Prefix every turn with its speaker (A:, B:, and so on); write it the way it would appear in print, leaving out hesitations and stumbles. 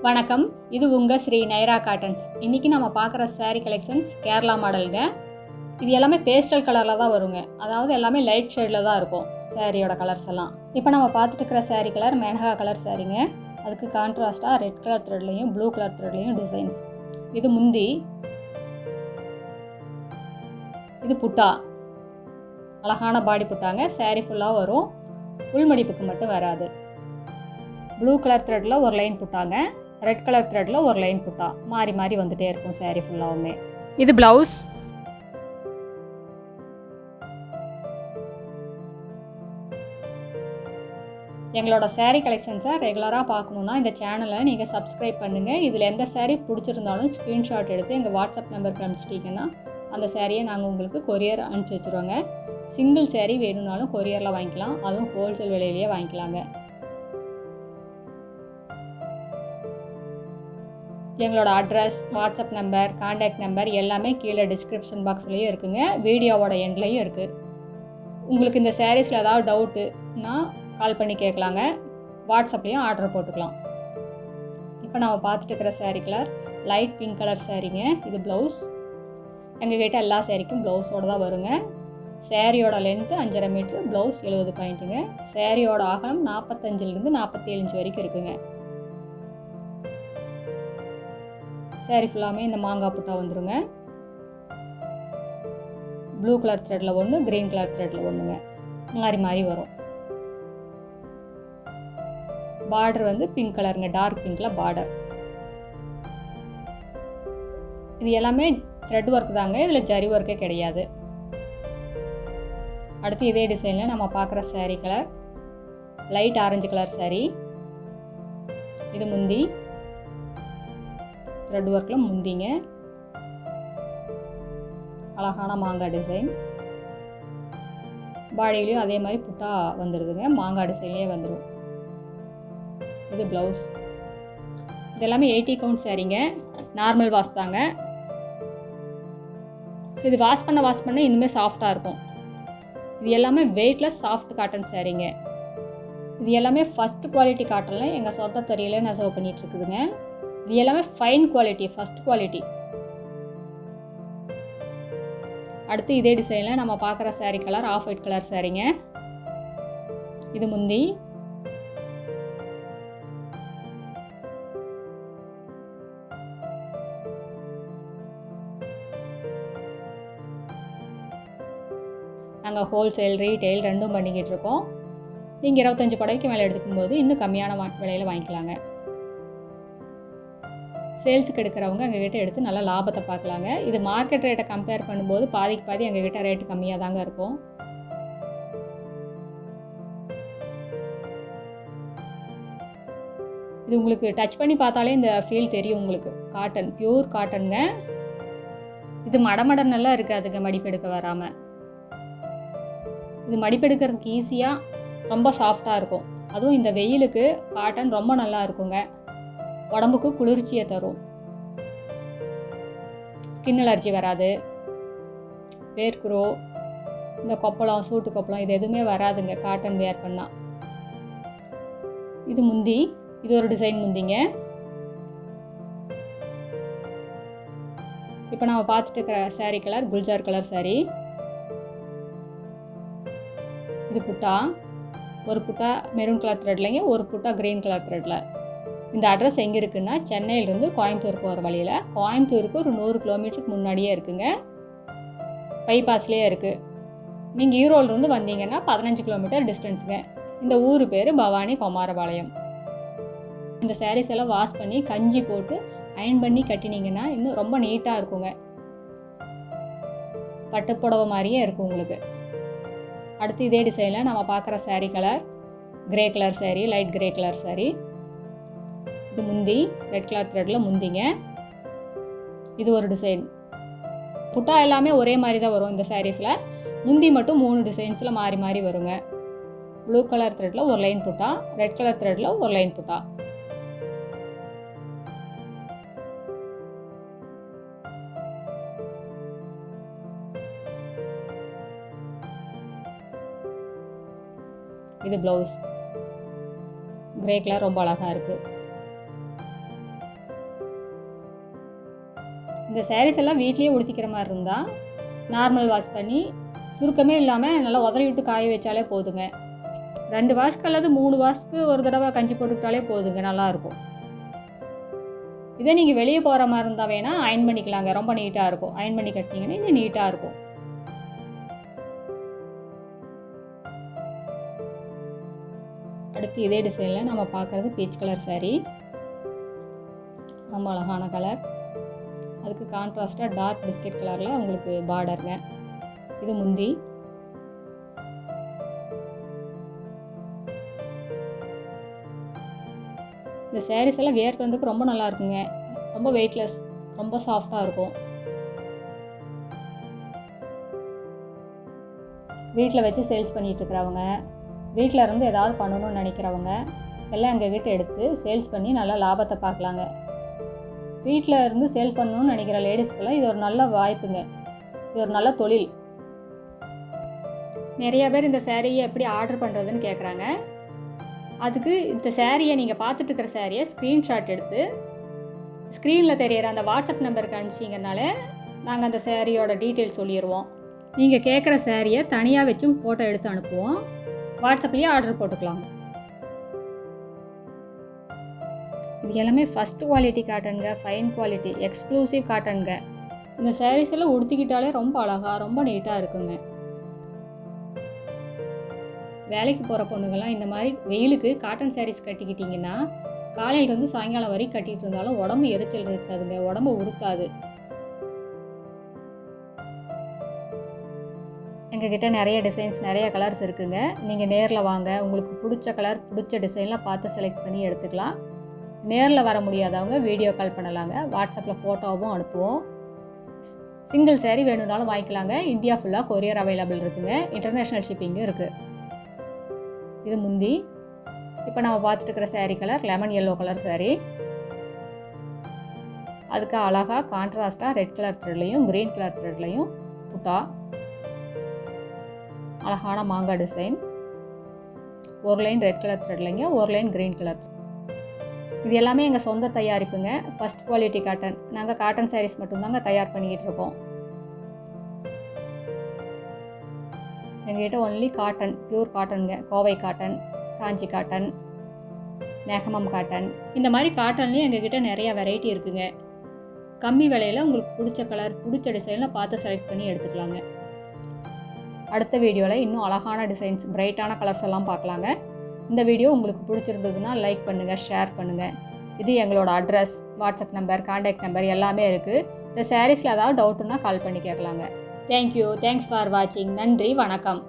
A: வணக்கம், இது உங்கள் ஸ்ரீ நைரா காட்டன்ஸ். இன்றைக்கி நம்ம பார்க்குற saree கலெக்ஷன்ஸ் கேரளா மாடலுங்க. இது எல்லாமே பேஸ்டல் கலரில் தான் வருங்க. அதாவது எல்லாமே லைட் ஷேடில் தான் இருக்கும் சாரியோட கலர்ஸ் எல்லாம். இப்போ நம்ம பார்த்துட்டு இருக்கிற saree கலர் மேனகா கலர் சாரீங்க. அதுக்கு கான்ட்ராஸ்டாக ரெட் கலர் த்ரெட்லையும் ப்ளூ கலர் த்ரெட்லையும் டிசைன்ஸ். இது முந்தி, இது புட்டா, அழகான பாடி புட்டாங்க. saree ஃபுல்லாக வரும், உள்மடிப்புக்கு மட்டும் வராது. ப்ளூ கலர் த்ரெட்டில் ஒரு லைன் புட்டாங்க, ரெட் கலர் த்ரெட்டில் ஒரு லைன் புட்டா மாறி மாறி வந்துகிட்டே இருக்கும் saree ஃபுல்லாகவுமே. இது ப்ளவுஸ். எங்களோட saree கலெக்ஷன்ஸை ரெகுலராக பார்க்கணுன்னா இந்த சேனலை நீங்கள் சப்ஸ்கிரைப் பண்ணுங்கள். இதில் எந்த saree பிடிச்சிருந்தாலும் ஸ்க்ரீன்ஷாட் எடுத்து எங்கள் வாட்ஸ்அப் நம்பருக்கு அனுப்பிச்சிட்டிங்கன்னா அந்த சாரியை நாங்கள் உங்களுக்கு கொரியர் அனுப்பிச்சி வச்சுருவோங்க. சிங்கிள் saree வேணும்னாலும் கொரியரில் வாங்கிக்கலாம், அதுவும் ஹோல்சேல் விலையிலேயே வாங்கிக்கலாங்க. எங்களோட address, WhatsApp number, contact number எல்லாமே கீழே டிஸ்கிரிப்ஷன் பாக்ஸ்லேயும் இருக்குங்க, வீடியோவோட எண்ட்லேயும் இருக்குது. உங்களுக்கு இந்த சாரீஸில் ஏதாவது டவுட்டுன்னா கால் பண்ணி கேட்கலாங்க, வாட்ஸ்அப்லேயும் ஆர்டர் போட்டுக்கலாம். இப்போ நம்ம பார்த்துட்டு இருக்கிற saree colour light pink colour சாரீங்க. இது ப்ளவுஸ். எங்ககிட்ட எல்லா சாரிக்கும் ப்ளவுஸோடு தான் வருங்க. சாரியோட லென்த்து 5.5 மீட்ரு, ப்ளவுஸ் 70 பாயிண்ட்டுங்க. சாரியோட அகலம் 45லேருந்து 47 இன்ச் வரைக்கும் இருக்குங்க. சாரி ஃபுல்லாமே இந்த மாங்காய் புட்டா வந்துடுங்க. ப்ளூ கலர் த்ரெட்டில் ஒன்று, க்ரீன் கலர் த்ரெட்டில் ஒன்றுங்க, மாறி மாறி வரும். பார்டர் வந்து பிங்க் கலருங்க, டார்க் பிங்க்கில் பார்டர். இது எல்லாமே த்ரெட் ஒர்க் தாங்க, இதில் ஜரி ஒர்க்கே கிடையாது. அடுத்து இதே டிசைனில் நம்ம பார்க்குற saree colour light orange colour saree. இது முந்தி, த்ரெட் ஒர்க்கில் முந்திங்க, அழகான மாங்காய் டிசைன். பாடியிலையும் அதே மாதிரி புட்டா வந்துடுதுங்க, மாங்காய் டிசைன்லேயே வந்துடும். இது ப்ளவுஸ். இது எல்லாமே 80 கவுண்ட் சாரீங்க, நார்மல் வாஷ் தாங்க. இது வாஷ் பண்ண இன்னுமே சாஃப்டாக இருக்கும். இது எல்லாமே வெயிட்லெஸ் சாஃப்ட் காட்டன் சாரீங்க. இது எல்லாமே ஃபஸ்ட் குவாலிட்டி காட்டனில் எங்கள் சொந்த தறியில் நெசவு பண்ணிகிட்டு இருக்குதுங்க. இது எல்லாமே ஃபைன் குவாலிட்டி, ஃபஸ்ட் குவாலிட்டி. அடுத்து இதே டிசைனில் நம்ம பார்க்குற saree colour off white colour சாரீங்க. இது முந்தி, நாங்கள் ஹோல்சேல் ரீட்டெயில் ரெண்டும் பண்ணிக்கிட்டு இருக்கோம். நீங்கள் 25 புடவைக்கு மேலே எடுத்துக்கும்போது இன்னும் கம்மியான விலையில் வாங்கிக்கலாங்க. சேல்ஸுக்கு எடுக்கிறவங்க எங்ககிட்ட எடுத்து நல்லா லாபத்தை பார்க்கலாங்க. இது மார்க்கெட் ரேட்டை கம்பேர் பண்ணும்போது பாதிக்கு பாதி எங்ககிட்ட ரேட்டு கம்மியாக தாங்க இருக்கும். இது உங்களுக்கு டச் பண்ணி பார்த்தாலே இந்த ஃபீல் தெரியும் உங்களுக்கு. காட்டன், பியூர் காட்டனுங்க. இது மடமடன்னெல்லாம் இருக்காதுங்க மடிப்பெடுக்க வராமல். இது மடிப்பெடுக்கிறதுக்கு ஈஸியாக, ரொம்ப சாஃப்டாக இருக்கும். அதுவும் இந்த வெயிலுக்கு காட்டன் ரொம்ப நல்லா இருக்குங்க, உடம்புக்கு குளிர்ச்சியை தரும். ஸ்கின் அலர்ஜி வராது, வேர்க்குரோ, இந்த கொப்பளம், சூட்டு கொப்பளம் இது எதுவுமே வராதுங்க காட்டன் வேர் பண்ணால். இது முந்தி, இது ஒரு டிசைன் முந்திங்க. இப்போ நம்ம பார்த்துட்டு இருக்கிற saree colour Gulzar colour saree. இது புட்டா, ஒரு புட்டா மெரூன் கலர் த்ரெட்லைங்க, ஒரு புட்டா க்ரீன் கலர் த்ரெட்டில். இந்த அட்ரஸ் எங்கே இருக்குன்னா சென்னையிலேருந்து கோயம்புத்தூர் போகிற வழியில், கோயம்புத்தூருக்கு ஒரு 100 கிலோமீட்டருக்கு முன்னாடியே இருக்குங்க, பைபாஸ்லேயே இருக்குது. நீங்கள் ஈரோடுலேருந்து வந்தீங்கன்னா 15 கிலோமீட்டர் டிஸ்டன்ஸுங்க. இந்த ஊர் பேர் பவானி குமாரபாளையம். இந்த சாரீஸ் எல்லாம் வாஷ் பண்ணி கஞ்சி போட்டு அயன் பண்ணி கட்டினீங்கன்னா இன்னும் ரொம்ப நீட்டாக இருக்குங்க, பட்டுப்புடவை மாதிரியே இருக்கும் உங்களுக்கு. அடுத்து இதே டிசைனில் நம்ம பார்க்குற saree colour grey colour saree, light grey colour saree. இது முந்தி, ரெட் கலர் த்ரெட்டில் முந்திங்க. இது ஒரு டிசைன். புட்டா எல்லாமே ஒரே மாதிரி தான் வரும் இந்த சாரீஸில். முந்தி மட்டும் 3 டிசைன்ஸில் மாறி மாறி வருங்க. ப்ளூ கலர் த்ரெட்டில் ஒரு லைன் புட்டா, ரெட் கலர் த்ரெட்டில் ஒரு லைன் புட்டா. இது ப்ளவுஸ். கிரே கலர் ரொம்ப அழகாக இருக்குது. இந்த சாரீஸ் எல்லாம் வீட்லேயே உடுத்திக்கிற மாதிரி இருந்தால் நார்மல் வாஷ் பண்ணி சுருக்கமே இல்லாமல் நல்லா உதறி விட்டு காய வச்சாலே போதுங்க. 2 வாஷ்க்கு அல்லது 3 வாஷ்க்கு ஒரு தடவை கஞ்சி போட்டுக்கிட்டாலே போதுங்க, நல்லாயிருக்கும். இதே நீங்கள் வெளியே போகிற மாதிரி இருந்தால் வேணால் அயன் பண்ணிக்கலாங்க, ரொம்ப நீட்டாக இருக்கும். அயன் பண்ணி கட்டினீங்கன்னா இன்னும் நீட்டாக இருக்கும். அடுத்து இதே டிசைனில் நம்ம பார்க்குறது பீச் கலர் சாரீ. ரொம்ப அழகான கலர். அதுக்கு கான்ட்ராஸ்ட்டாக டார்க் பிஸ்கட் கலரில் உங்களுக்கு பார்டருங்க. இது முந்தி. இந்த சாரீஸ் எல்லாம் வேர் பண்ணுறதுக்கு ரொம்ப நல்லா இருக்குங்க. ரொம்ப வெயிட்லெஸ், ரொம்ப சாஃப்டாக இருக்கும். வீட்டில் வச்சு சேல்ஸ் பண்ணிகிட்டு இருக்கிறவங்க, வீட்டில் இருந்து ஏதாவது பண்ணணும்னு நினைக்கிறவங்க எல்லாம் எங்ககிட்ட எடுத்து சேல்ஸ் பண்ணி நல்லா லாபத்தை பார்க்கலாங்க. வீட்டில் இருந்து சேல் பண்ணணும்னு நினைக்கிற லேடிஸ்க்கெல்லாம் இது ஒரு நல்ல வாய்ப்புங்க. இது ஒரு நல்ல தொழில். நிறையா பேர் இந்த சாரியை எப்படி ஆர்டர் பண்ணுறதுன்னு கேட்குறாங்க. அதுக்கு இந்த சாரியை நீங்கள் பார்த்துட்ருக்கிற சாரியை ஸ்க்ரீன்ஷாட் எடுத்து ஸ்க்ரீனில் தெரியிற அந்த வாட்ஸ்அப் நம்பருக்கு அனுப்பிச்சிங்கனால நாங்கள் அந்த சாரியோட டீட்டெயில்ஸ் சொல்லிடுவோம். நீங்கள் கேட்குற சாரியை தனியாக வச்சும் ஃபோட்டோ எடுத்து அனுப்புவோம். வாட்ஸ்அப்லேயே ஆர்டர் போட்டுக்கலாம். இது எல்லாமே ஃபஸ்ட் குவாலிட்டி காட்டனுங்க, ஃபைன் குவாலிட்டி, எக்ஸ்க்ளூசிவ் காட்டனுங்க. இந்த சாரீஸ் எல்லாம் உடுத்திக்கிட்டாலே ரொம்ப அழகாக, ரொம்ப நீட்டாக இருக்குங்க. வேலைக்கு போகிற பொண்ணுங்கள்லாம் இந்த மாதிரி வெயிலுக்கு காட்டன் சாரீஸ் கட்டிக்கிட்டிங்கன்னா காலையிலேருந்து சாயங்காலம் வரைக்கும் கட்டிகிட்டு இருந்தாலும் உடம்பு எரிச்சல் இருக்காதுங்க, உடம்பு உறுத்தாது. எங்ககிட்ட நிறைய டிசைன்ஸ், நிறைய கலர்ஸ் இருக்குங்க. நீங்கள் நேரில் வாங்க, உங்களுக்கு பிடிச்ச கலர், பிடிச்ச டிசைன்லாம் பார்த்து செலக்ட் பண்ணி எடுத்துக்கலாம். நேரில் வர முடியாதவங்க வீடியோ கால் பண்ணலாங்க. வாட்ஸ்அப்பில் ஃபோட்டோவும் அனுப்புவோம். சிங்கிள் சாரீ வேணும்னாலும் வாங்கிக்கலாங்க. இந்தியா ஃபுல்லாக கொரியர் அவைலபிள் இருக்குங்க. இன்டர்நேஷ்னல் ஷிப்பிங்கும் இருக்குது. இது முந்தி. இப்போ நம்ம பார்த்துட்டு இருக்கிற sari colour lemon yellow colour sari. அதுக்கு அழகாக கான்ட்ராஸ்ட்டாக ரெட் கலர் த்ரெட்லையும் க்ரீன் கலர் த்ரெட்லையும் புட்டா, அழகான மாங்காய் டிசைன். ஒரு லைன் ரெட் கலர் த்ரெட்லைங்க, ஒரு லைன் க்ரீன் கலர். இது எல்லாமே எங்கள் சொந்த தயாரிப்புங்க. First quality cotton. நாங்கள் காட்டன் சாரீஸ் மட்டும்தாங்க தயார் பண்ணிக்கிட்டு இருக்கோம். எங்கள்கிட்ட ஒன்லி காட்டன், பியூர் காட்டனுங்க. Kovai cotton, Kanchi cotton, Negamam cotton, இந்த மாதிரி காட்டன்லேயும் எங்ககிட்ட நிறைய வெரைட்டி இருக்குங்க. கம்மி விலையில் உங்களுக்கு பிடிச்ச கலர், பிடிச்ச டிசைனில் பார்த்து செலக்ட் பண்ணி எடுத்துக்கலாங்க. அடுத்த வீடியோவில் இன்னும் அழகான டிசைன்ஸ், பிரைட்டான கலர்ஸ் எல்லாம் பார்க்கலாங்க. இந்த வீடியோ உங்களுக்கு பிடிச்சிருந்ததுன்னா லைக் பண்ணுங்கள், ஷேர் பண்ணுங்கள். இது எங்களோட address, WhatsApp number, contact number எல்லாமே இருக்குது. இந்த சாரீஸில் ஏதாவது டவுட்டுன்னா கால் பண்ணி கேட்கலாங்க. தேங்க்யூ. தேங்க்ஸ் ஃபார் வாட்சிங். நன்றி, வணக்கம்.